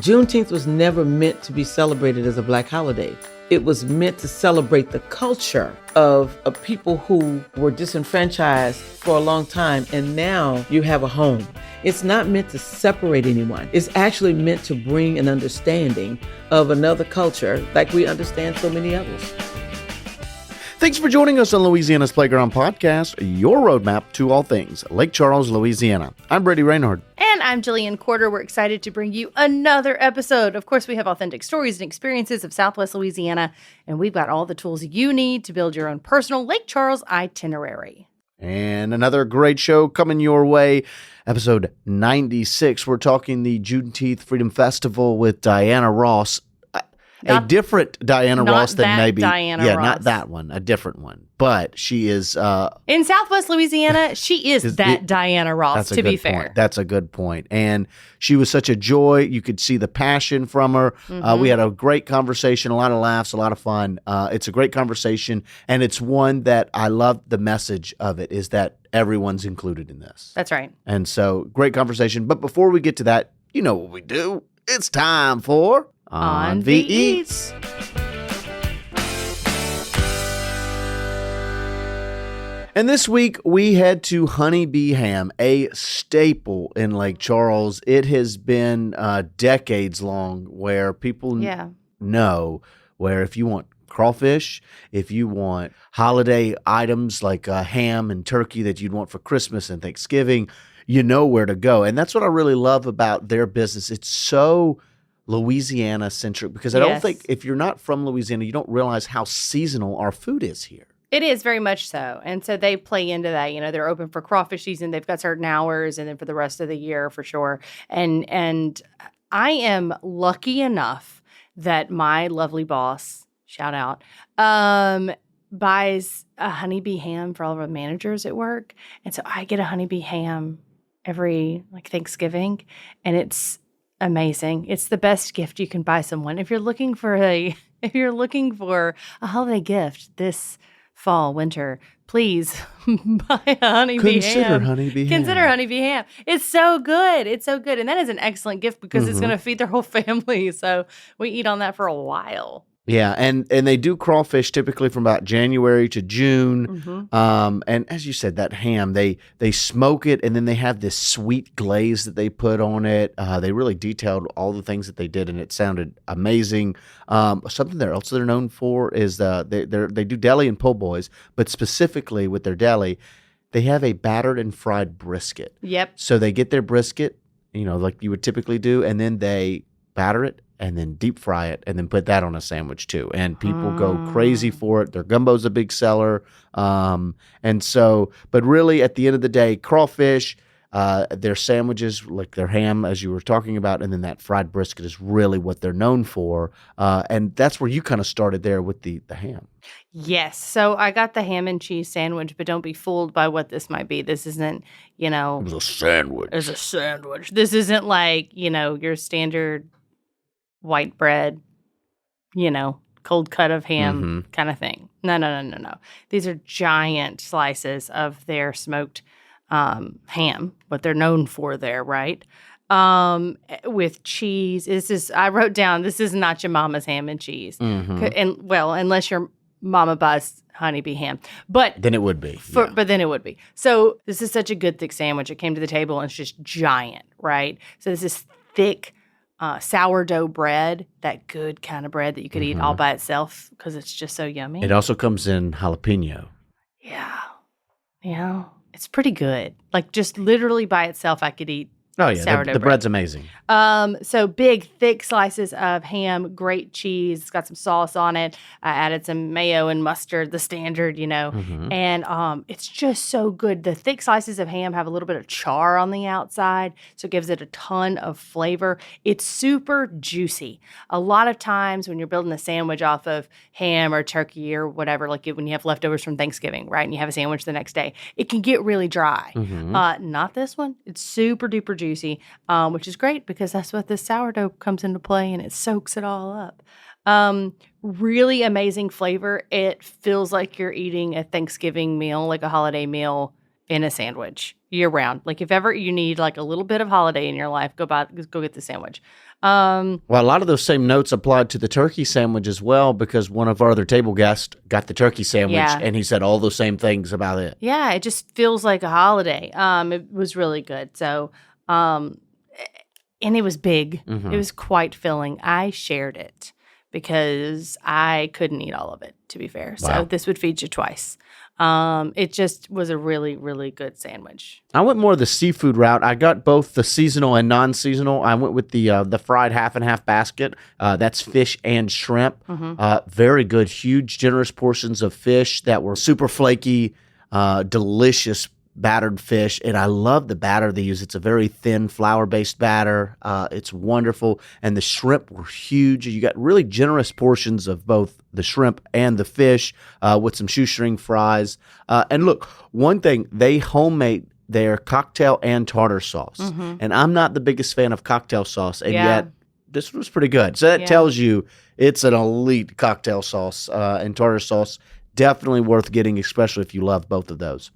Juneteenth was never meant to be celebrated as a Black holiday. It was meant to celebrate the culture of people who were disenfranchised for a long time, and now you have a home. It's not meant to separate anyone. It's actually meant to bring an understanding of another culture like we understand so many others. Thanks for joining us on Louisiana's Playground Podcast, your roadmap to all things Lake Charles, Louisiana. I'm Brady Reinhardt. And I'm Jillian Corder. We're excited to bring you another episode. Of course, we have authentic stories and experiences of Southwest Louisiana, and we've got all the tools you need to build your own personal Lake Charles itinerary. And another great show coming your way. Episode 96, we're talking the Juneteenth Freedom Festival with Dianna Ross. A different Dianna Ross than maybe Dianna Ross. Not that one, a different one. But she is in Southwest Louisiana. She is Dianna Ross. To be fair, that's a good point. And she was such a joy. You could see the passion from her. We had a great conversation, a lot of laughs, a lot of fun. It's a great conversation, and it's one that I love. The message of it is that everyone's included in this. That's right. And so, great conversation. But before we get to that, you know what we do. It's time for On the Eats. And this week, we head to Honey B Ham, a staple in Lake Charles. It has been decades long where people know where if you want crawfish, if you want holiday items like ham and turkey that you'd want for Christmas and Thanksgiving, you know where to go. And that's what I really love about their business. It's so Louisiana centric because I don't think if you're not from Louisiana, you don't realize how seasonal our food is here. It is very much so. And so they play into that. You know, they're open for crawfish season. They've got certain hours and then for the rest of the year for sure. And I am lucky enough that my lovely boss, shout out, buys a Honey B Ham for all of our managers at work. And so I get a Honey B Ham every Thanksgiving, and it's amazing. It's the best gift you can buy someone. If you're looking for a holiday gift this fall, winter, please buy a Honey B Ham. Consider Honey B Ham. Consider Honey B Ham. It's so good. It's so good. And that is an excellent gift because it's going to feed their whole family. So we eat on that for a while. Yeah, and they do crawfish typically from about January to June. And as you said, that ham, they smoke it, and then they have this sweet glaze that they put on it. They really detailed all the things that they did, and it sounded amazing. Something else they're known for is they do deli and po' boys, but specifically with their deli, they have a battered and fried brisket. Yep. So they get their brisket, like you would typically do, and then they batter it, and then deep fry it, and then put that on a sandwich too. And people go crazy for it. Their gumbo's a big seller. And so, but really at the end of the day, crawfish, their sandwiches, like their ham, as you were talking about, and then that fried brisket is really what they're known for. And that's where you kind of started there with the ham. Yes. So I got the ham and cheese sandwich, but don't be fooled by what this might be. This isn't, It was a sandwich. It's a sandwich. This isn't like, your standard white bread, cold cut of ham kind of thing. No. These are giant slices of their smoked ham, what they're known for there, right? With cheese. I wrote down, this is not your mama's ham and cheese. And unless your mama buys Honey B Ham. But then it would be. But then it would be. So this is such a good thick sandwich. It came to the table and it's just giant, right? So this is thick sourdough bread, that good kind of bread that you could eat all by itself because it's just so yummy. It also comes in jalapeno. Yeah. It's pretty good. Like just literally by itself, I could eat Oh, yeah. Sourdough The bread. bread's amazing. So big, thick slices of ham, great cheese. It's got some sauce on it. I added some mayo and mustard, the standard, And it's just so good. The thick slices of ham have a little bit of char on the outside, so it gives it a ton of flavor. It's super juicy. A lot of times when you're building a sandwich off of ham or turkey or whatever, like when you have leftovers from Thanksgiving, right, and you have a sandwich the next day, it can get really dry. Not this one. It's super duper juicy, which is great because that's what this sourdough comes into play and it soaks it all up. Really amazing flavor. It feels like you're eating a Thanksgiving meal, like a holiday meal in a sandwich. year round. Like if ever you need like a little bit of holiday in your life, go get the sandwich. Well, a lot of those same notes applied to the turkey sandwich as well, because one of our other table guests got the turkey sandwich and he said all those same things about it. Yeah, it just feels like a holiday. It was really good. So, and it was big. It was quite filling. I shared it because I couldn't eat all of it, to be fair. Wow. So this would feed you twice. It just was a really, really good sandwich. I went more the seafood route. I got both the seasonal and non-seasonal. I went with the fried half and half basket. That's fish and shrimp. Very good, huge, generous portions of fish that were super flaky, delicious battered fish. And I love the batter they use. It's a very thin flour-based batter. It's wonderful. And the shrimp were huge. You got really generous portions of both the shrimp and the fish with some shoestring fries. And look, one thing, they homemade their cocktail and tartar sauce. And I'm not the biggest fan of cocktail sauce, and yet this was pretty good. So that tells you it's an elite cocktail sauce and tartar sauce. Definitely worth getting, especially if you love both of those.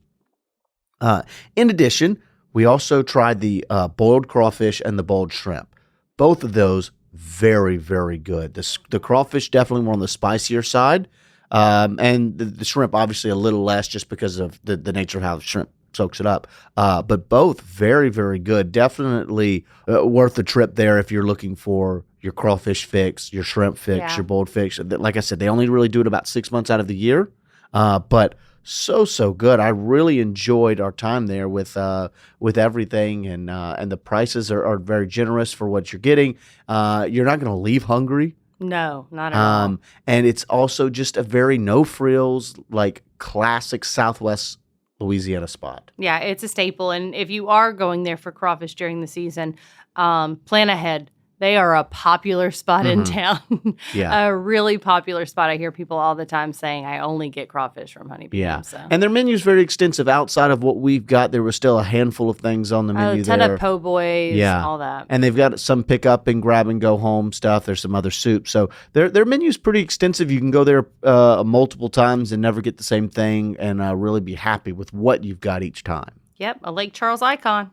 In addition, we also tried the boiled crawfish and the boiled shrimp. Both of those very, very good. The crawfish definitely more on the spicier side, and the shrimp obviously a little less just because of the nature of how the shrimp soaks it up. But both very, very good. Definitely worth the trip there if you're looking for your crawfish fix, your shrimp fix, your boiled fix. Like I said, they only really do it about 6 months out of the year, but so good. I really enjoyed our time there with everything, and the prices are very generous for what you're getting. You're not going to leave hungry. No, not at all. And it's also just a very no frills, like classic Southwest Louisiana spot. Yeah, it's a staple. And if you are going there for crawfish during the season, plan ahead. They are a popular spot in town. A really popular spot. I hear people all the time saying, I only get crawfish from Honey B Ham. So. And their menu's very extensive. Outside of what we've got, there was still a handful of things on the menu there. A ton of po' boys, all that. And they've got some pick up and grab and go home stuff. There's some other soup. So their menu's pretty extensive. You can go there multiple times and never get the same thing, and really be happy with what you've got each time. Yep, a Lake Charles icon.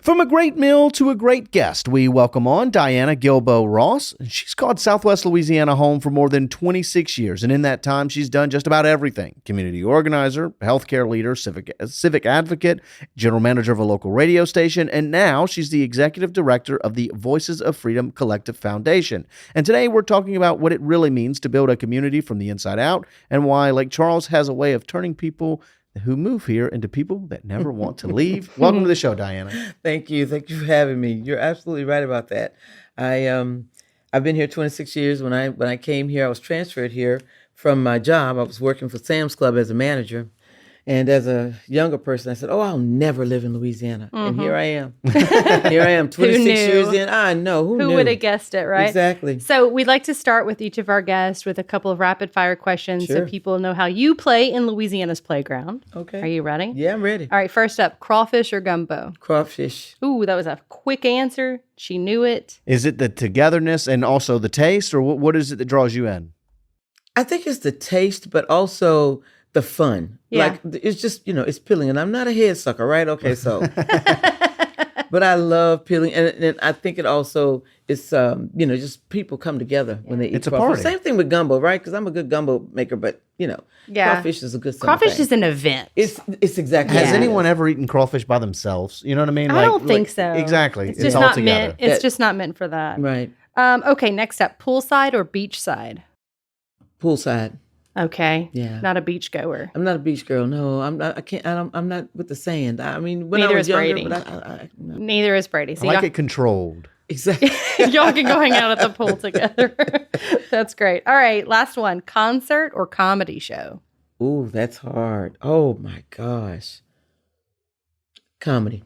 From a great meal to a great guest, we welcome on Dianna Ross. She's called Southwest Louisiana home for more than 26 years, and in that time, she's done just about everything. Community organizer, healthcare leader, civic advocate, general manager of a local radio station, and now she's the executive director of the Voices of Freedom Collective Foundation. And today, we're talking about what it really means to build a community from the inside out, and why Lake Charles has a way of turning people who move here into people that never want to leave. Welcome to the show, Dianna. Thank you for having me. You're absolutely right about that. I've been here 26 years. When I came here, I was transferred here from my job. I was working for Sam's Club as a manager. And as a younger person, I said, I'll never live in Louisiana. And here I am. 26 years in. I know. Who knew? Who would have guessed it, right? Exactly. So we'd like to start with each of our guests with a couple of rapid fire questions so people know how you play in Louisiana's playground. Okay. Are you ready? Yeah, I'm ready. All right, first up, crawfish or gumbo? Crawfish. Ooh, that was a quick answer. She knew it. Is it the togetherness and also the taste, or what is it that draws you in? I think it's the taste, but also the fun. Yeah. Like, it's just, it's peeling. And I'm not a head sucker, right? Okay, so. But I love peeling. And I think it also is, just people come together when they eat It's a crawfish. party. Same thing with gumbo, right? Because I'm a good gumbo maker, but, crawfish is a good summer Crawfish thing. is an event. It's exactly. Has anyone ever eaten crawfish by themselves? You know what I mean? I don't think so. Exactly. It's just all not together. meant. It's just not meant for that. Right. Okay, next up, poolside or beachside? Poolside. Okay. Yeah. Not a beach goer. I'm not a beach girl. No, I'm not. I can't. I'm not with the sand. I mean, when Neither I was is younger, Brady. but no. Neither is Brady. So I like it controlled. Exactly. y'all can go hang out at the pool together. That's great. All right, last one. Concert or comedy show? Ooh, that's hard. Oh my gosh. Comedy.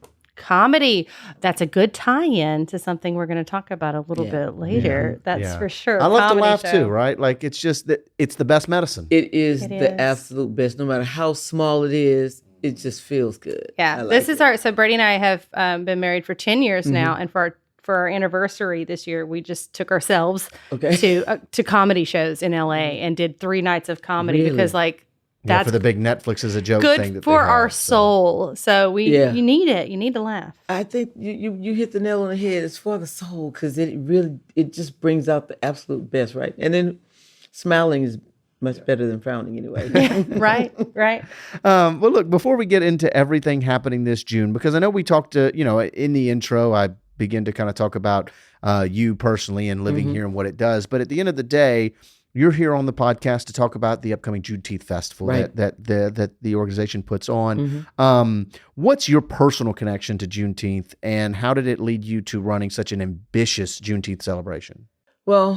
That's a good tie-in to something we're going to talk about a little bit later. That's for sure. I love to Comedy laugh show. too, right? Like, it's just that it's the best medicine. It is the absolute best. No matter how small it is, it just feels good. Yeah. This is so Brady and I have been married for 10 years now, and for our anniversary this year, we just took ourselves to comedy shows in LA and did 3 nights of comedy because Yeah, for the big Netflix is a joke good thing. That for they have, our soul. So you need it. You need to laugh. I think you hit the nail on the head. It's for the soul because it just brings out the absolute best, right? And then smiling is much better than frowning anyway. Right. Well, look, before we get into everything happening this June, because I know we talked to, in the intro, I begin to kind of talk about you personally and living here and what it does. But at the end of the day, you're here on the podcast to talk about the upcoming Juneteenth festival that the organization puts on. What's your personal connection to Juneteenth, and how did it lead you to running such an ambitious Juneteenth celebration? Well,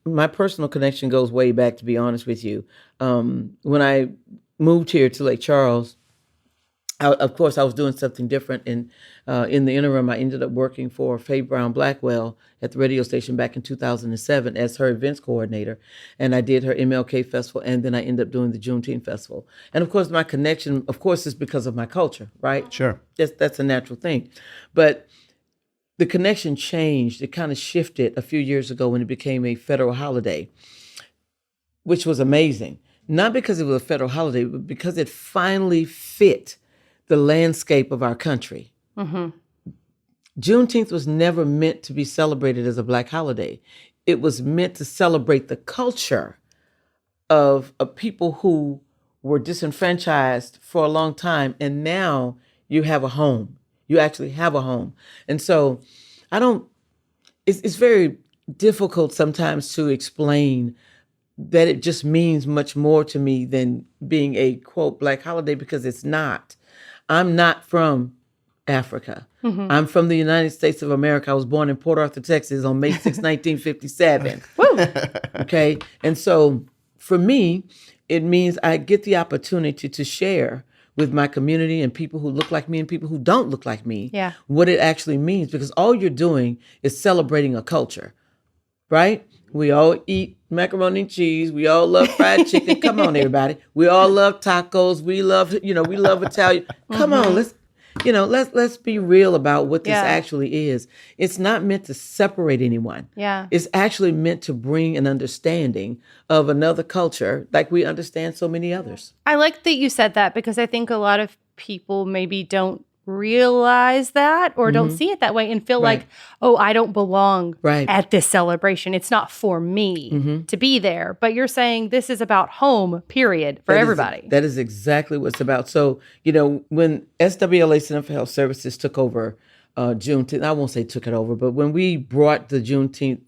my personal connection goes way back, to be honest with you. When I moved here to Lake Charles, of course, I was doing something different. And in the interim, I ended up working for Faye Brown Blackwell at the radio station back in 2007 as her events coordinator. And I did her MLK Festival, and then I ended up doing the Juneteenth Festival. And of course, my connection, of course, is because of my culture, right? Sure. That's a natural thing. But the connection changed. It kind of shifted a few years ago when it became a federal holiday, which was amazing. Not because it was a federal holiday, but because it finally fit the landscape of our country. Juneteenth was never meant to be celebrated as a Black holiday. It was meant to celebrate the culture of people who were disenfranchised for a long time, and now you have a home. You actually have a home. And so it's very difficult sometimes to explain that it just means much more to me than being a, quote, Black holiday, because it's not. I'm not from Africa. I'm from the United States of America. I was born in Port Arthur, Texas on May 6, 1957. Okay. And so for me, it means I get the opportunity to share with my community and people who look like me and people who don't look like me what it actually means, because all you're doing is celebrating a culture, right? We all eat macaroni and cheese. We all love fried chicken. Come on, everybody. We all love tacos. We love Italian. Come on, let's be real about what this actually is. It's not meant to separate anyone. Yeah. It's actually meant to bring an understanding of another culture like we understand so many others. I like that you said that, because I think a lot of people maybe don't realize that or don't see it that way and feel like, oh, I don't belong at this celebration. It's not for me to be there. But you're saying this is about home, period, for everybody. That is exactly what it's about. So, when SWLA Center for Health Services took over Juneteenth, I won't say took it over, but when we brought the Juneteenth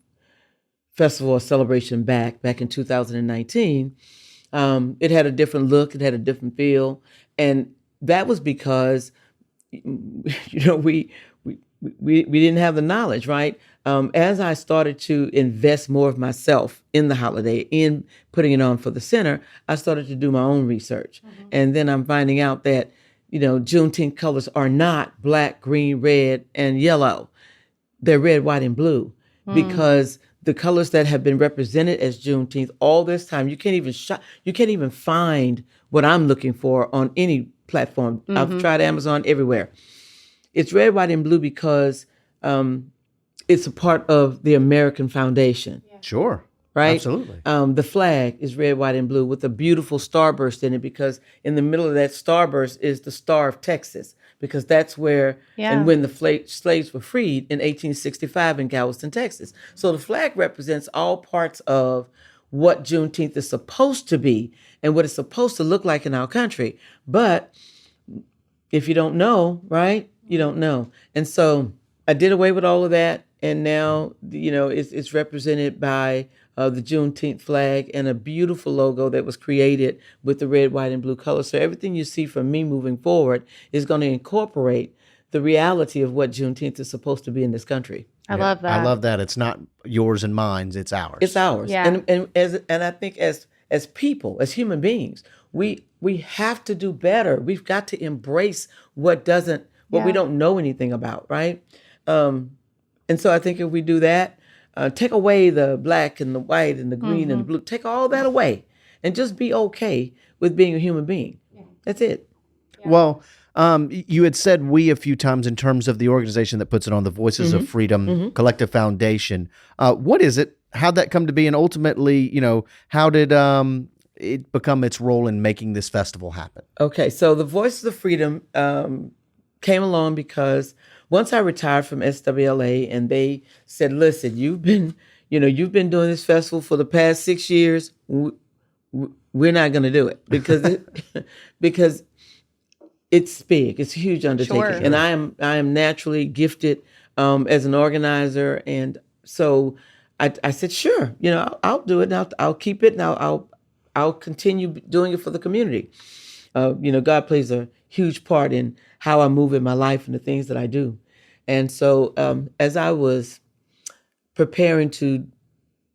Festival or celebration back in 2019, it had a different look. It had a different feel. And that was because we didn't have the knowledge, right? As I started to invest more of myself in the holiday, in putting it on for the center, I started to do my own research. And then I'm finding out that, Juneteenth colors are not black, green, red, and yellow. They're red, white, and blue, because the colors that have been represented as Juneteenth all this time, you can't even find what I'm looking for on any platform. I've tried Amazon, everywhere. It's red, white, and blue because it's a part of the American foundation. Sure. Right? Absolutely. The flag is red, white, and blue with a beautiful starburst in it, because in the middle of that starburst is the Star of Texas, because that's where and when the slaves were freed in 1865 in Galveston, Texas. So the flag represents all parts of what Juneteenth is supposed to be and what it's supposed to look like in our country. But if you don't know, right, you don't know. And so I did away with all of that. And now, it's represented by the Juneteenth flag and a beautiful logo that was created with the red, white, and blue color. So everything you see from me moving forward is going to incorporate the reality of what Juneteenth is supposed to be in this country. I love that. I love that. It's not yours and mine. It's ours. It's ours. Yeah. And I think as people, as human beings, we have to do better. We've got to embrace what we don't know anything about, right? And so I think if we do that, take away the black and the white and the green and the blue, take all that away and just be okay with being a human being. Yeah. That's it. Yeah. Well, you had said we a few times in terms of the organization that puts it on, the Voices of Freedom Collective Foundation. What is it? How'd that come to be? And ultimately, how did it become its role in making this festival happen? Okay, so the Voices of Freedom came along because once I retired from SWLA and they said, listen, you've been doing this festival for the past 6 years. We're not going to do it because it's big. It's a huge undertaking. Sure. And I am naturally gifted as an organizer. And so I said, sure, I'll do it. And I'll keep it. And I'll continue doing it for the community. God plays a huge part in how I move in my life and the things that I do. And so as I was preparing to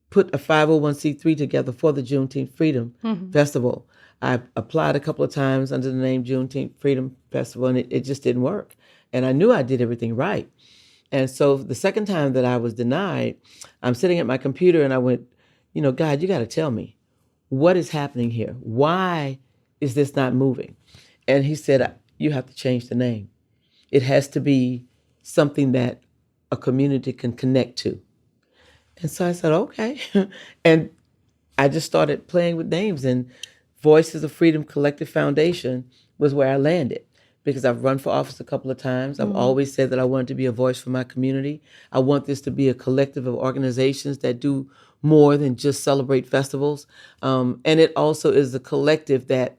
put a 501c3 together for the Juneteenth Freedom Festival, I applied a couple of times under the name Juneteenth Freedom Festival, and it just didn't work. And I knew I did everything right. And so the second time that I was denied, I'm sitting at my computer and I went, God, you got to tell me what is happening here. Why is this not moving? And he said, you have to change the name. It has to be something that a community can connect to. And so I said, okay. And I just started playing with names, and Voices of Freedom Collective Foundation was where I landed, because I've run for office a couple of times. I've always said that I wanted to be a voice for my community. I want this to be a collective of organizations that do more than just celebrate festivals. And it also is a collective that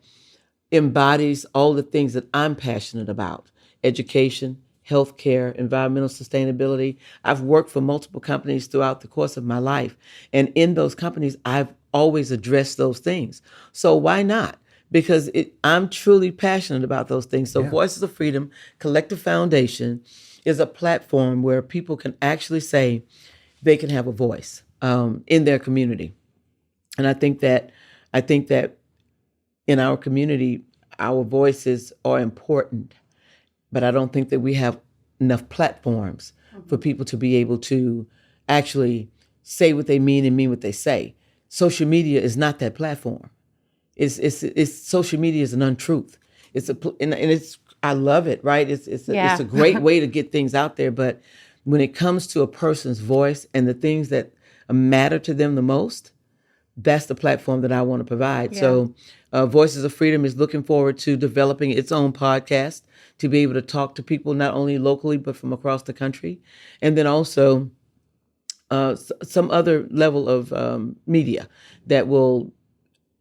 embodies all the things that I'm passionate about: education, healthcare, environmental sustainability. I've worked for multiple companies throughout the course of my life. And in those companies, I've always addressed those things. So why not? Because I'm truly passionate about those things. So Voices of Freedom Collective Foundation is a platform where people can actually say they can have a voice in their community. And I think that in our community, our voices are important, but I don't think that we have enough platforms for people to be able to actually say what they mean and mean what they say. Social media is not that platform. It's social media is an untruth. I love it, right? It's a great way to get things out there, but when it comes to a person's voice and the things that matter to them the most, that's the platform that I want to provide. Yeah. So Voices of Freedom is looking forward to developing its own podcast to be able to talk to people not only locally, but from across the country. And then also some other level of media that will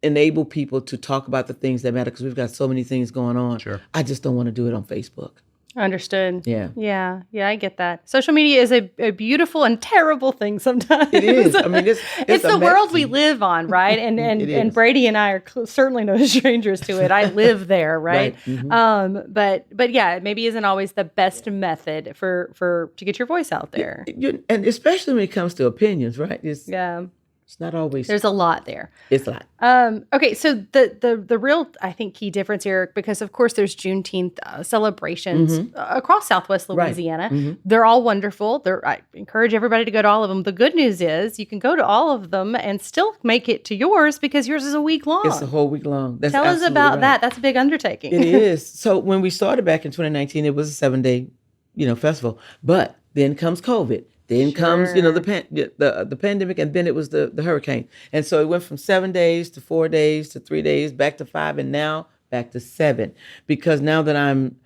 enable people to talk about the things that matter, because we've got so many things going on. Sure. I just don't want to do it on Facebook. Understood. Yeah, I get that. Social media is a beautiful and terrible thing sometimes. It is. I mean, it's the world we live on, right? And Brady and I are certainly no strangers to it. I live there, right? Mm-hmm. But yeah, it maybe isn't always the best method to get your voice out there. And especially when it comes to opinions, right? It's not always. There's a lot there. It's a lot. Okay, so the real, I think, key difference here, because of course there's Juneteenth celebrations across Southwest Louisiana. Right. Mm-hmm. They're all wonderful. I encourage everybody to go to all of them. The good news is you can go to all of them and still make it to yours, because yours is a week long. It's a whole week long. Tell us about that. That's a big undertaking. It is. So when we started back in 2019, it was a 7-day, festival. But then comes COVID. Then comes, the pandemic, and then it was the hurricane. And so it went from 7 days to 4 days to 3 days, back to 5, and now back to 7. Because now that I'm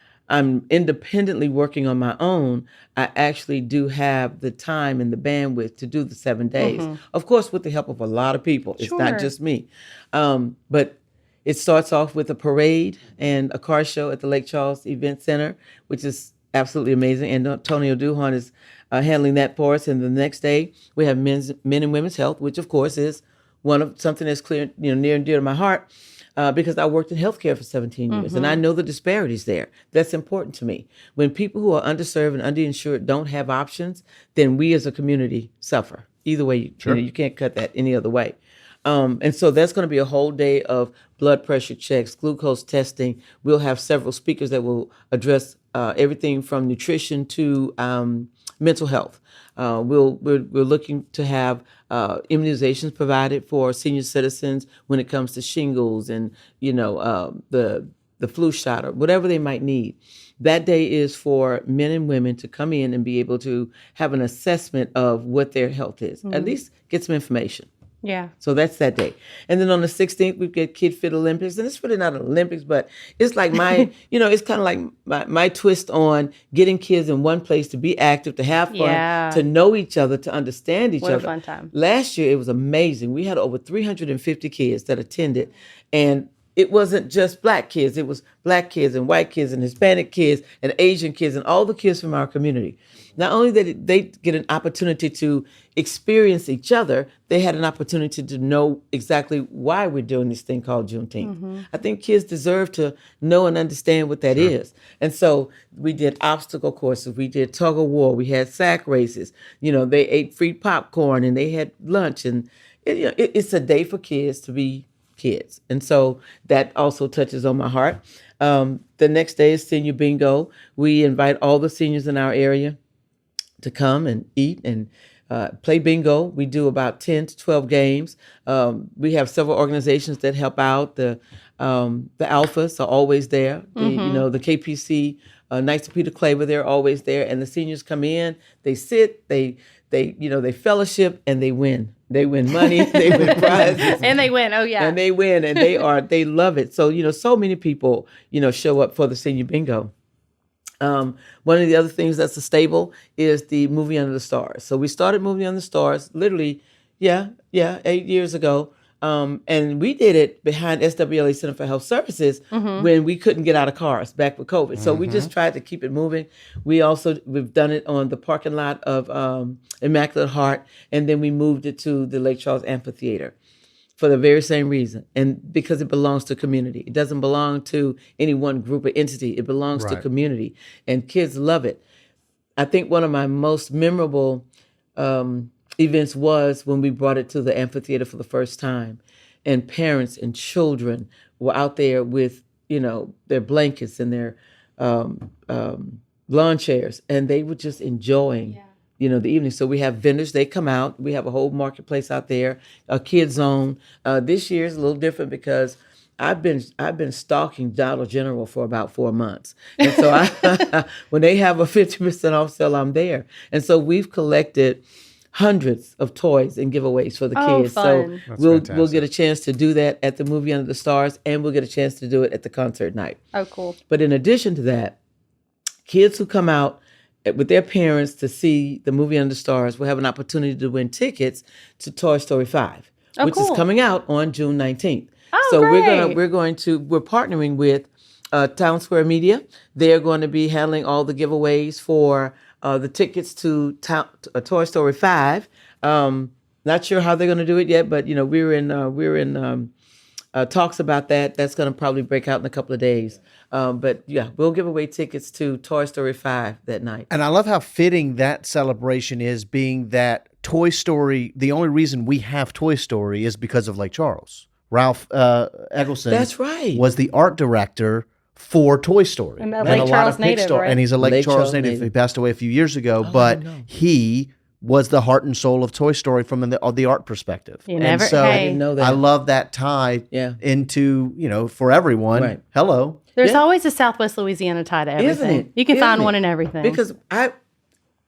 independently working on my own, I actually do have the time and the bandwidth to do the 7 days. Mm-hmm. Of course, with the help of a lot of people. It's not just me. But it starts off with a parade and a car show at the Lake Charles Event Center, which is absolutely amazing. And Antonio Duhon is handling that for us. And the next day we have men and women's health, which of course is something that's clear, near and dear to my heart, because I worked in healthcare for 17 years, and I know the disparities there. That's important to me. When people who are underserved and underinsured don't have options, then we as a community suffer. Either way, you can't cut that any other way. And so that's going to be a whole day of blood pressure checks, glucose testing. We'll have several speakers that will address everything from nutrition to mental health. We're looking to have immunizations provided for senior citizens when it comes to shingles and the flu shot or whatever they might need. That day is for men and women to come in and be able to have an assessment of what their health is. At least get some information. Yeah. So that's that day. And then on the 16th, we get Kid Fit Olympics. And it's really not an Olympics, but it's like my, it's kind of like my twist on getting kids in one place to be active, to have fun, to know each other, to understand each other. What a fun time. Last year, it was amazing. We had over 350 kids that attended. And it wasn't just Black kids. It was Black kids and white kids and Hispanic kids and Asian kids and all the kids from our community. Not only did they get an opportunity to experience each other, they had an opportunity to know exactly why we're doing this thing called Juneteenth. Mm-hmm. I think kids deserve to know and understand what that is. And so we did obstacle courses, we did tug of war, we had sack races. They ate free popcorn and they had lunch. And it's a day for kids to be kids. And so that also touches on my heart. The next day is senior bingo. We invite all the seniors in our area to come and eat and play bingo. We do about 10 to 12 games. We have several organizations that help out. The Alphas are always there. The KPC, Knights of Peter Claver, they're always there. And the seniors come in, they sit, they fellowship, and they win. They win money, they win prizes. And they win, oh yeah. And they win, and they love it. So, so many people, show up for the senior bingo. One of the other things that's a staple is the Movie Under the Stars. So we started Movie Under the Stars literally, 8 years ago. And we did it behind SWLA Center for Health Services when we couldn't get out of cars back with COVID. So we just tried to keep it moving. We've done it on the parking lot of Immaculate Heart, and then we moved it to the Lake Charles Amphitheater for the very same reason. And because it belongs to community. It doesn't belong to any one group or entity. It belongs to community. And kids love it. I think one of my most memorable events was when we brought it to the amphitheater for the first time, and parents and children were out there with, their blankets and their lawn chairs, and they were just enjoying, the evening. So we have vendors, they come out. We have a whole marketplace out there, a kid zone. This year is a little different because I've been stalking Dollar General for about 4 months. And so when they have a 50% off sale, I'm there. And so we've collected hundreds of toys and giveaways for the kids. Fun. So we'll get a chance to do that at the Movie Under the Stars, and we'll get a chance to do it at the concert night. Oh, cool. But in addition to that, kids who come out with their parents to see the Movie Under the Stars will have an opportunity to win tickets to Toy Story 5, which is coming out on June 19th. Oh, so great. we're partnering with Town Square Media. They're going to be handling all the giveaways for the tickets to Toy Story 5. Not sure how they're going to do it yet, but we're in talks about that. That's going to probably break out in a couple of days. But yeah, we'll give away tickets to Toy Story 5 that night. And I love how fitting that celebration is, being that Toy Story, the only reason we have Toy Story is because of Lake Charles. Ralph Eggleston That's right. was the art director for Toy Story. And Lake Charles native, right? And he's a Lake Charles native. He passed away a few years ago, but he was the heart and soul of Toy Story from the art perspective. I didn't know that. I love that tie into, for everyone. Right. Hello. There's always a Southwest Louisiana tie to everything. Isn't it? You can find one in everything. Because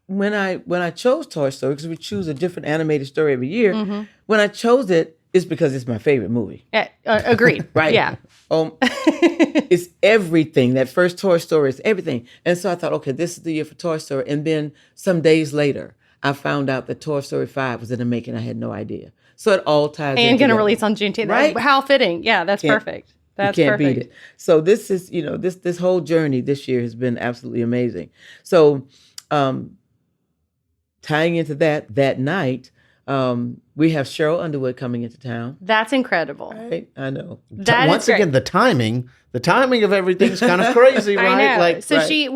when I chose Toy Story, because we choose a different animated story every year, when I chose it, it's because it's my favorite movie. Agreed. Right? Yeah. It's everything. That first Toy Story is everything. And so I thought, okay, this is the year for Toy Story. And then some days later, I found out that Toy Story 5 was in the making. I had no idea. So it all ties in. And going to release on Juneteenth. Right? How fitting. Yeah, that's perfect. That's you can't perfect. beat it. So this is, this whole journey this year has been absolutely amazing. So tying into that night, we have Cheryl Underwood coming into town. That's incredible. Right? I know. Once again, the timing of everything's kind of crazy, right? I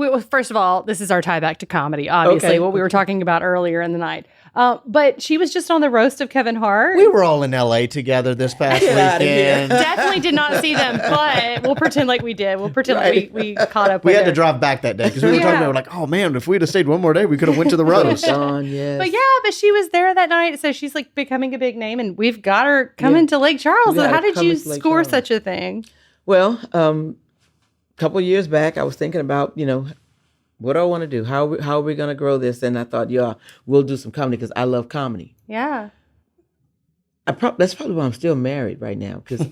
know. First of all, this is our tie back to comedy, obviously, what we were talking about earlier in the night. But she was just on the roast of Kevin Hart. We were all in LA together this past weekend. Definitely did not see them, but we'll pretend like we did. We'll pretend like we caught up with We had to drive back that day because we were talking about, like, oh man, if we'd have stayed one more day, we could have went to the roast. Yes. But she was there that night, so she's like becoming a big name, and we've got her coming to Lake Charles. So how did you score such a thing? Well, a couple of years back, I was thinking about, what do I want to do? How are we going to grow this? And I thought, we'll do some comedy because I love comedy. Yeah. That's probably why I'm still married right now, because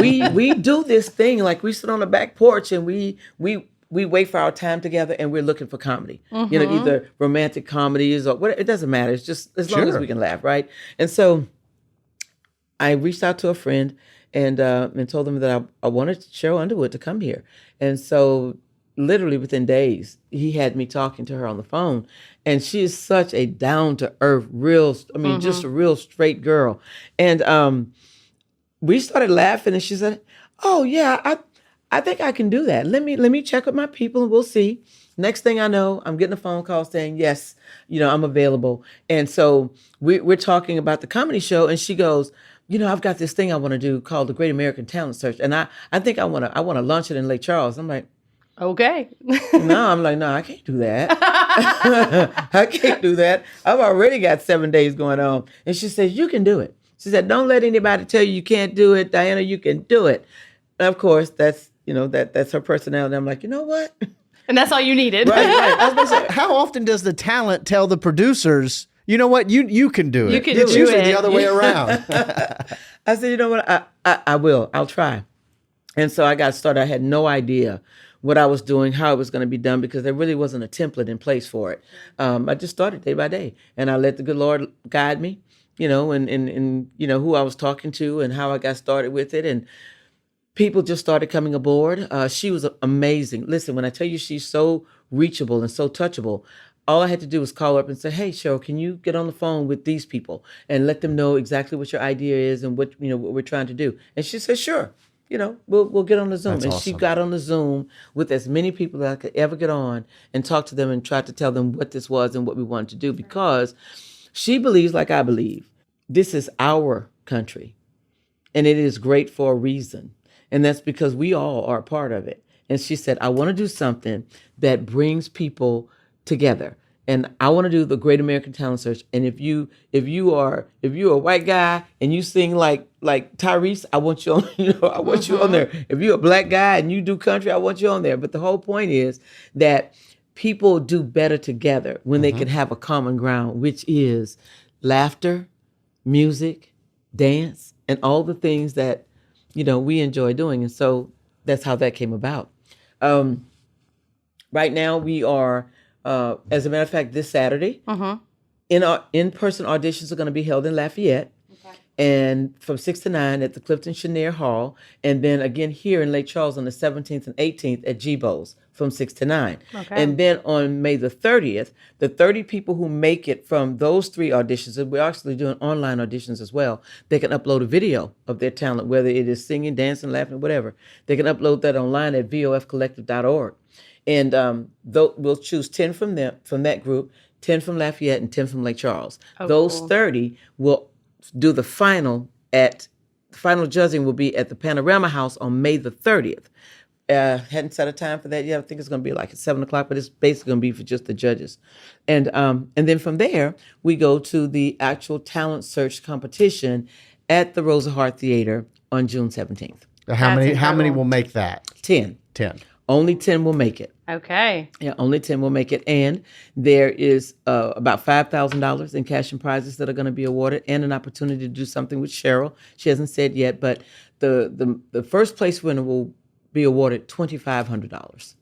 we do this thing, like we sit on the back porch and we wait for our time together, and we're looking for comedy. Mm-hmm. Either romantic comedies or whatever. It doesn't matter. It's just as long as we can laugh, right? And so I reached out to a friend and told them that I wanted Cheryl Underwood to come here. And so literally within days, he had me talking to her on the phone. And she is such a down-to-earth, just a real straight girl. And we started laughing, and she said, "Oh, yeah, I think I can do that. Let me check with my people, and we'll see." Next thing I know, I'm getting a phone call saying, "Yes, I'm available." And so we're talking about the comedy show, and she goes, "I've got this thing I want to do called the Great American Talent Search, and I think I want to launch it in Lake Charles." I'm like, "Okay." No, I'm like, "No, I can't do that. I can't do that. I've already got 7 days going on." And she says, "You can do it." She said, "Don't let anybody tell you can't do it. Dianna, you can do it." And of course, that's her personality. I'm like, you know what? And that's all you needed. Right. I was going to say, how often does the talent tell the producers, "You know what? You can do it"? It's usually the other way around. I said, "You know what? I will. I'll try." And so I got started. I had no idea what I was doing, how it was going to be done, because there really wasn't a template in place for it. I just started day by day, and I let the good Lord guide me, and who I was talking to and how I got started with it. And people just started coming aboard. She was amazing. Listen, when I tell you she's so reachable and so touchable, all I had to do was call her up and say, "Hey, Cheryl, can you get on the phone with these people and let them know exactly what your idea is and what we're trying to do?" And she said, "Sure. We'll get on the Zoom." That's and awesome. She got on the Zoom with as many people that I could ever get on and talk to them and try to tell them what this was and what we wanted to do, because she believes, like I believe, this is our country and it is great for a reason. And that's because we all are a part of it. And she said, "I want to do something that brings people together. And I want to do the Great American Talent Search. And if you're a white guy and you sing like Tyrese, I want you on, I want you on there. If you're a black guy and you do country, I want you on there." But the whole point is that people do better together when they can have a common ground, which is laughter, music, dance, and all the things that, we enjoy doing. And so that's how that came about. Right now we are, as a matter of fact, this Saturday, in-person auditions are going to be held in Lafayette, and from 6 to 9 at the Clifton Chenier Hall, and then again here in Lake Charles on the 17th and 18th at Gbo's from 6 to 9. Okay. And then on May the 30th, the 30 people who make it from those 3 auditions, and we're actually doing online auditions as well, they can upload a video of their talent, whether it is singing, dancing, laughing, whatever. They can upload that online at vofcollective.org. And we'll choose 10 from that group, 10 from Lafayette, and 10 from Lake Charles. Those cool. 30 will do the final judging will be at the Panorama House on May the 30th. Hadn't set a time for that yet. I think it's going to be like at 7 o'clock, but it's basically going to be for just the judges. And then from there, we go to the actual talent search competition at the Rosa Hart Theater on June 17th. How many will make that? 10. 10. Only 10 will make it. Okay. Yeah, only 10 will make it. And there is about $5,000 in cash and prizes that are going to be awarded, and an opportunity to do something with Cheryl. She hasn't said yet, but the first place winner will be awarded $2,500.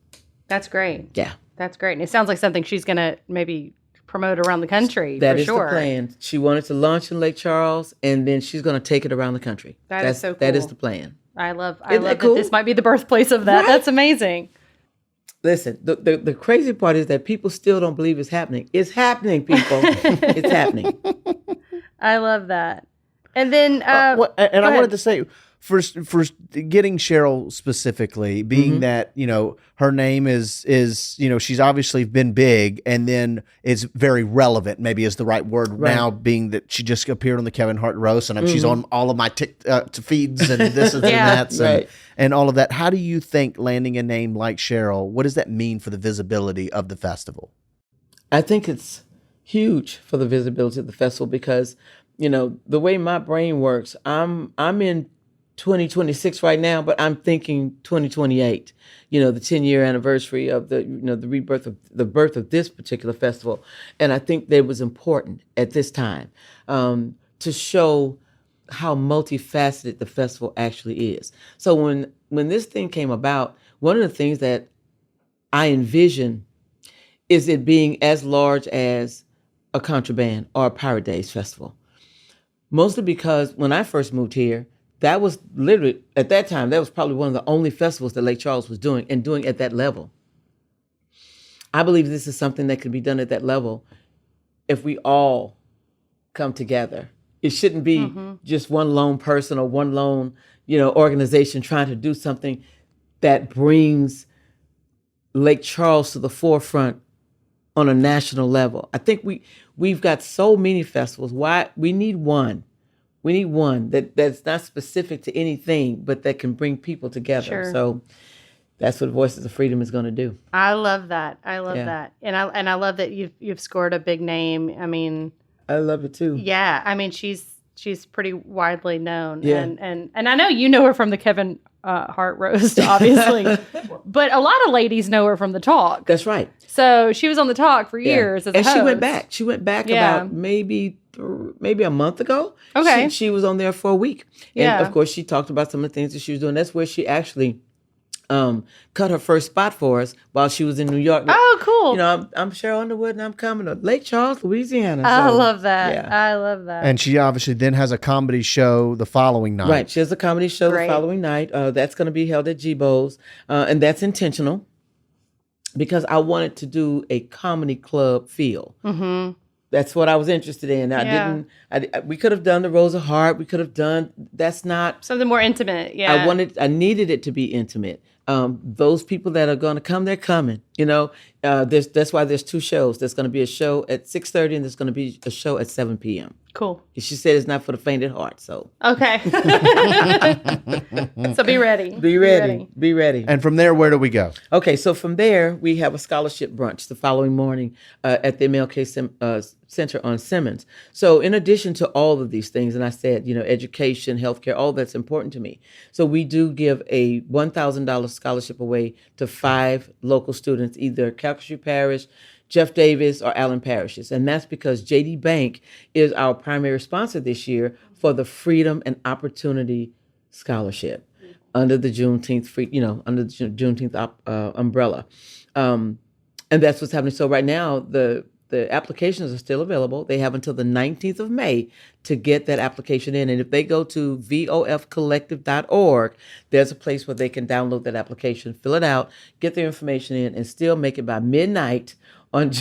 That's great. Yeah. That's great. And it sounds like something she's going to maybe promote around the country. That for is sure. the plan. She wanted to launch in Lake Charles, and then she's going to take it around the country. That's so cool. That is the plan. I love cool? that this might be the birthplace of that. Right? That's amazing. Listen, the crazy part is that people still don't believe it's happening. It's happening, people. It's happening. I love that. And then, I wanted to say, for getting Cheryl specifically, being that, her name is she's obviously been big, and then it's very relevant, maybe is the right word now, being that she just appeared on the Kevin Hart roast, and she's on all of my feeds and this and that and all of that. How do you think landing a name like Cheryl, what does that mean for the visibility of the festival? I think it's huge for the visibility of the festival because, the way my brain works, I'm in 2026 right now, but I'm thinking 2028, the 10-year anniversary of the birth of this particular festival. And I think that it was important at this time to show how multifaceted the festival actually is. So when this thing came about, one of the things that I envision is it being as large as a Contraband or a Pirate Days festival. Mostly because when I first moved here, that was literally, at that time, that was probably one of the only festivals that Lake Charles was doing, and doing at that level. I believe this is something that could be done at that level if we all come together. It shouldn't be just one lone person or one lone, organization trying to do something that brings Lake Charles to the forefront on a national level. I think we've got so many festivals. Why we need one. We need one that's not specific to anything, but that can bring people together. Sure. So that's what Voices of Freedom is going to do. I love that. I love that. And I love that you've scored a big name. I mean, I love it too. Yeah. I mean, she's pretty widely known. Yeah. And I know you know her from the Kevin Hart roast, obviously. But a lot of ladies know her from the Talk. That's right. So she was on the Talk for years as a host. She went back. She went back about maybe a month ago. Okay. She was on there for a week. And of course, she talked about some of the things that she was doing. That's where she actually cut her first spot for us while she was in New York. Oh, cool. I'm Cheryl Underwood and I'm coming to Lake Charles, Louisiana. I love that. Yeah. I love that. And she obviously then has a comedy show the following night. Right. She has a comedy show the following night. That's going to be held at Jibo's. And that's intentional because I wanted to do a comedy club feel. Mm-hmm. That's what I was interested in. We could have done the Rosa Hart. We could have done, that's not. Something more intimate. Yeah. I needed it to be intimate. Those people that are going to come, they're coming. That's why there's two shows. There's going to be a show at 6:30 and there's going to be a show at 7 p.m. Cool. She said it's not for the faint at heart. So okay. So be ready. Be ready. And from there, where do we go? Okay, so from there we have a scholarship brunch the following morning at the MLK Center on Simmons. So in addition to all of these things, and I said, education, healthcare, all that's important to me. So we do give a $1,000 scholarship away to 5 local students, either Calcasieu Parish, Jeff Davis, or Allen Parishes. And that's because JD Bank is our primary sponsor this year for the Freedom and Opportunity Scholarship under the Juneteenth umbrella. And that's what's happening. So right now, the applications are still available. They have until the 19th of May to get that application in. And if they go to vofcollective.org, there's a place where they can download that application, fill it out, get their information in, and still make it by midnight on May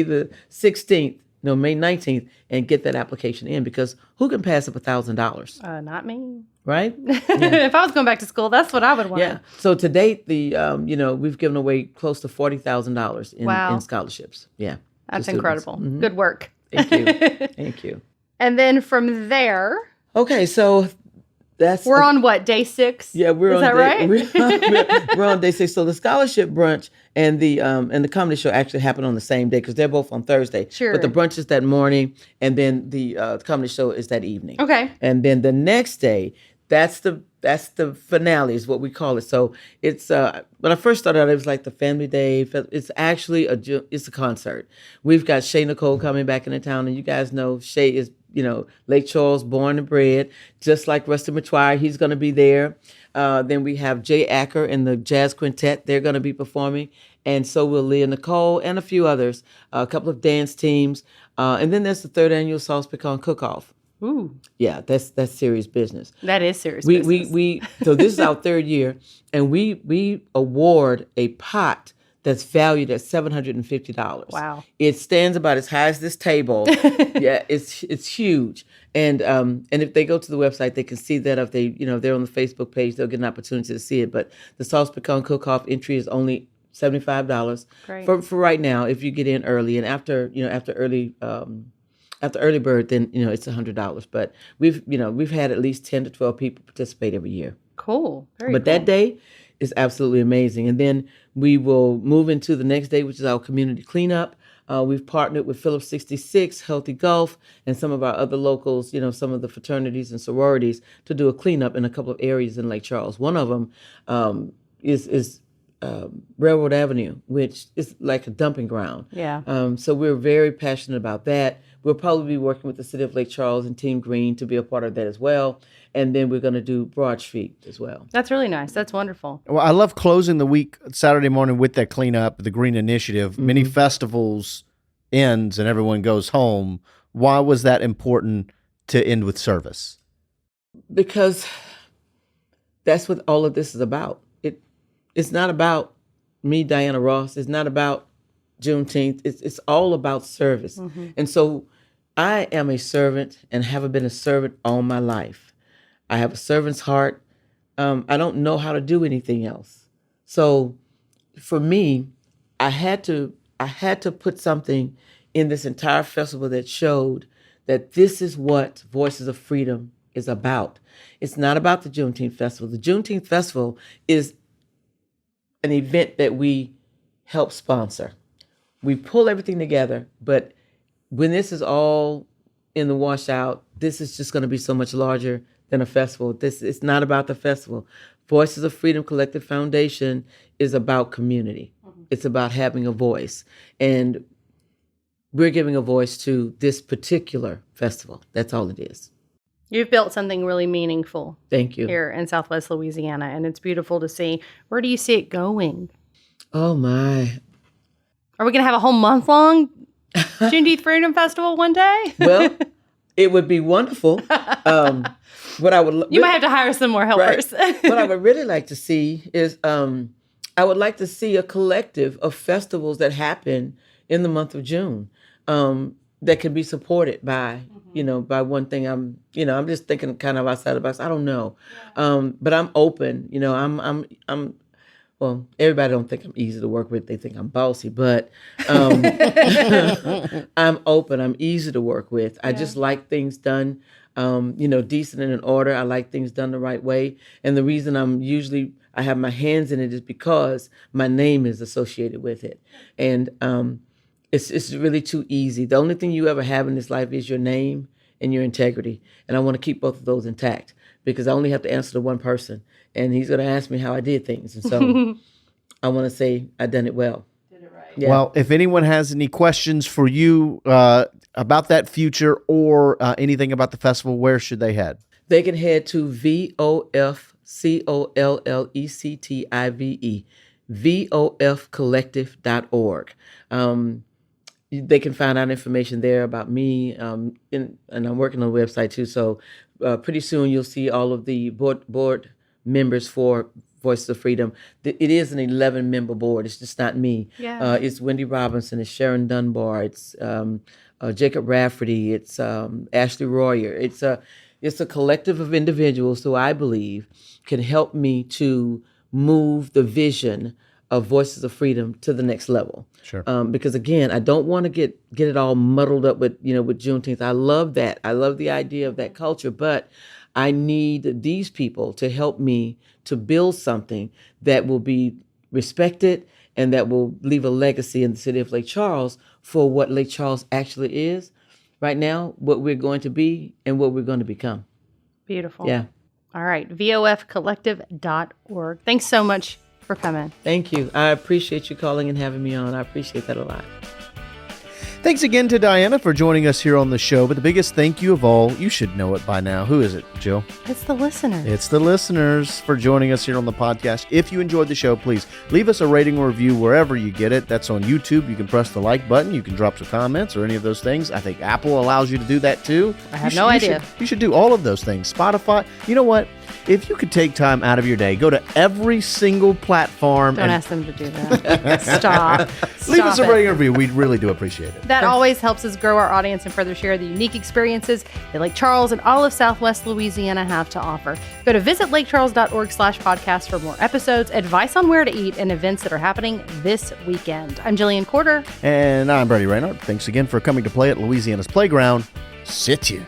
the 16th, May 19th, and get that application in, because who can pass up $1,000? Not me. Right? Yeah. If I was going back to school, that's what I would want. Yeah. So to date, we've given away close to $40,000 in scholarships. Yeah. That's incredible. Mm-hmm. Good work. Thank you. Thank you. And then from there. Okay. So we're on what, day 6? Yeah, we're on. Is that right? We're on day 6. So the scholarship brunch and the comedy show actually happen on the same day because they're both on Thursday. Sure. But the brunch is that morning, and then the comedy show is that evening. Okay. And then the next day, that's the finale is what we call it. So it's when I first started out, it was like the family day. It's actually it's a concert. We've got Shay Nicole coming back into town, and you guys know Shay is Lake Charles born and bred, just like Rusty Matuire. He's going to be there. Then we have Jay Acker and the Jazz Quintet. They're going to be performing, and so will Leah Nicole and a few others. A couple of dance teams, and then there's the 3rd annual Sauce Pecan Cook-Off. Ooh. Yeah, that's serious business. That is serious business. So this is our 3rd year, and we award a pot that's valued at $750. Wow. It stands about as high as this table. Yeah, it's huge. And if they go to the website, they can see that. If they're on the Facebook page, they'll get an opportunity to see it. But the Sauce Pecan Cook-Off entry is only $75 for right now if you get in early, and after early bird, then it's $100. But we've had at least 10 to 12 people participate every year. Cool. Very But cool. that day is absolutely amazing. And then we will move into the next day, which is our community cleanup. We've partnered with Phillips 66, Healthy Gulf, and some of our other locals, some of the fraternities and sororities, to do a cleanup in a couple of areas in Lake Charles. One of them is Railroad Avenue, which is like a dumping ground. Yeah. So we're very passionate about that. We'll probably be working with the City of Lake Charles and Team Green to be a part of that as well. And then we're going to do Broad Street as well. That's really nice. That's wonderful. Well, I love closing the week Saturday morning with that cleanup, the Green Initiative. Mm-hmm. Many festivals ends and everyone goes home. Why was that important to end with service? Because that's what all of this is about. It's not about me, Dianna Ross. It's not about Juneteenth. It's all about service. Mm-hmm. And so I am a servant and have been a servant all my life. I have a servant's heart. I don't know how to do anything else. So for me, I had to put something in this entire festival that showed that this is what Voices of Freedom is about. It's not about the Juneteenth Festival. The Juneteenth Festival is an event that we help sponsor. We pull everything together, but when this is all in the washout, this is just going to be so much larger than a festival. It's not about the festival. Voices of Freedom Collective Foundation is about community. Mm-hmm. It's about having a voice. And we're giving a voice to this particular festival. That's all it is. You've built something really meaningful. Thank you. Here in Southwest Louisiana, and it's beautiful to see. Where do you see it going? Oh, my. Are we going to have a whole month-long Juneteenth Freedom Festival one day? Well, it would be wonderful. What I would you might have to hire some more helpers. Right. What I would really like to see is I would like to see a collective of festivals that happen in the month of June that can be supported by, by one thing. I'm just thinking kind of outside the box. I don't know. But I'm open. Well, everybody don't think I'm easy to work with. They think I'm bossy, but I'm open. I'm easy to work with. Yeah. I just like things done, decent and in order. I like things done the right way. And the reason I have my hands in it is because my name is associated with it. And it's really too easy. The only thing you ever have in this life is your name and your integrity. And I want to keep both of those intact because I only have to answer to one person. And he's going to ask me how I did things. And so I want to say I done it well. Did it right. Yeah. Well, if anyone has any questions for you about that future or anything about the festival, where should they head? They can head to VOFCOLLECTIVE, VOFcollective.org. They can find out information there about me, and I'm working on the website too. So pretty soon you'll see all of the board members for Voices of Freedom. It is an 11-member board. It's just not me. Yeah. It's Wendy Robinson. It's Sharon Dunbar. It's Jacob Rafferty. It's Ashley Royer. It's a collective of individuals who I believe can help me to move the vision of Voices of Freedom to the next level. Sure. Because again, I don't want to get it all muddled up with Juneteenth. I love that. I love the idea of that culture, but I need these people to help me to build something that will be respected and that will leave a legacy in the city of Lake Charles for what Lake Charles actually is right now, what we're going to be and what we're going to become. Beautiful. Yeah. All right. VOFcollective.org. Thanks so much for coming. Thank you. I appreciate you calling and having me on. I appreciate that a lot. Thanks again to Dianna for joining us here on the show. But the biggest thank you of all, you should know it by now. Who is it, Jill? It's the listeners. It's the listeners for joining us here on the podcast. If you enjoyed the show, please leave us a rating or review wherever you get it. That's on YouTube. You can press the like button. You can drop some comments or any of those things. I think Apple allows you to do that too. I have no idea. You should do all of those things. Spotify. You know what? If you could take time out of your day, go to every single platform. Don't ask them to do that. Stop. Leave us a rating or review. We really do appreciate it. That always helps us grow our audience and further share the unique experiences that Lake Charles and all of Southwest Louisiana have to offer. Go to visitlakecharles.org/podcast for more episodes, advice on where to eat, and events that are happening this weekend. I'm Jillian Corder. And I'm Brady Raynard. Thanks again for coming to play at Louisiana's Playground. Sit you.